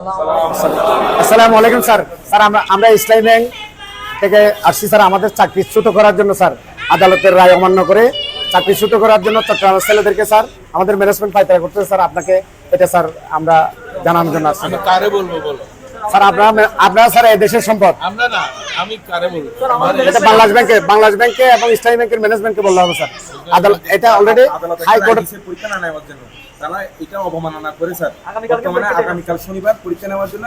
আসসালামু আলাইকুম sir. Sir আমরা ইসলামী ব্যাংক থেকে আসছি স্যার, আমাদের চাকরিচ্যুত করার জন্য স্যার, আদালতের রায় অমান্য করে চাকরিচ্যুত করার জন্য চট্টগ্রামের ছেলেদেরকে স্যার আমাদের ম্যানেজমেন্ট পাইতারা করতেছে স্যার। আপনাকে এটা স্যার আমরা জানানোর জন্য আসছি। আমি কারে বলবো বলো? স্যার আপনারা স্যার এই দেশের সম্পদ। আমরা না, আমি কারে বলবো? এটা বাংলাদেশ ব্যাংকে এবং ইসলামী ব্যাংকের ম্যানেজমেন্টকে বললে হবে স্যার। আদালত এটা অলরেডি হাইকোর্টে পরীক্ষা না নেওয়ার জন্য তারা এটা অবমাননা করে স্যার। বর্তমানে আগামীকাল শনিবার পরীক্ষা নেওয়ার জন্য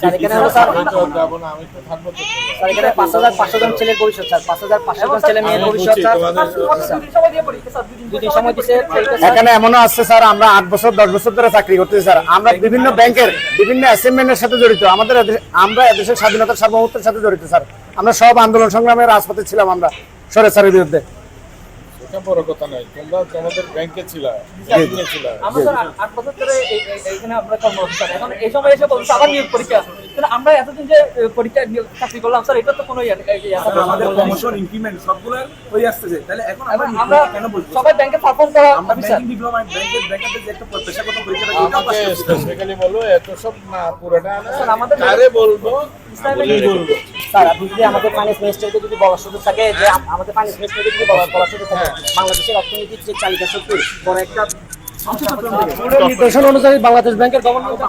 আমি তো যাবো না, আমি তো থাকবো তো। স্যার এখানে 5,500 জন ছেলের ভবিষ্যৎ স্যার, 5,500 জন ছেলে মেয়ের ভবিষ্যৎ স্যার। দুদিন সময় দিয়েছে। এখানে এমনও আছে স্যার, আমরা 8 বছর 10 বছর ধরে চাকরি করতেছি স্যার। আমরা বিভিন্ন ব্যাংকের বিভিন্ন অ্যাসাইনমেন্টের সাথে জড়িত। আমরা এদেশের স্বাধীনতার সার্বভৌমত্বের সাথে জড়িত স্যার। আমরা সব আন্দোলন সংগ্রামের রাজপথে ছিলাম আমরা স্বৈরাচারের বিরুদ্ধে। এটা বড় কথা নয়, তোমরা তোমাদের ব্যাংকে ছিলা, ছিলা। আমরা স্যার 8 বছর ধরে এখানে আমরা কর্মরত স্যার। এখন এই সময় এসে বলছে আবার নিয়োগ পরীক্ষা। কিন্তু আমরা এতদিন যে পরীক্ষা চাকরি করলাম স্যার, এটা তো কোনো আমাদের প্রমোশন ইনক্রিমেন্ট সবগুলো হয়ে আসছে। তাহলে এখন আমরা কেন বলবো? সবাই ব্যাংকে পারফর্ম করা আমরা অফিসার। ব্যাংকিং ডিপ্লোমা ব্যাংকের যে একটা পেশাগত পরীক্ষা থাকে এটাও পাস আমাকে করতে হবে। স্পেসিফিক্যালি বলো, এত সব না, পুরোটা না। স্যার, আমাদের কারে বলবো? ইসলামী বলবো। স্যার আপনি যদি আমাদের ফাইন্যান্স মিনিস্টারকে যদি বলার সুযোগ থাকে, যে আমাদের ফাইন্যান্স মিনিস্টারকে যদি বলার সুযোগ থাকে, বাংলাদেশের অর্থনৈতিক যে চালিকা শক্তির বড় একটা নির্দেশন অনুযায়ী বাংলাদেশ ব্যাংকের গভর্নমেন্ট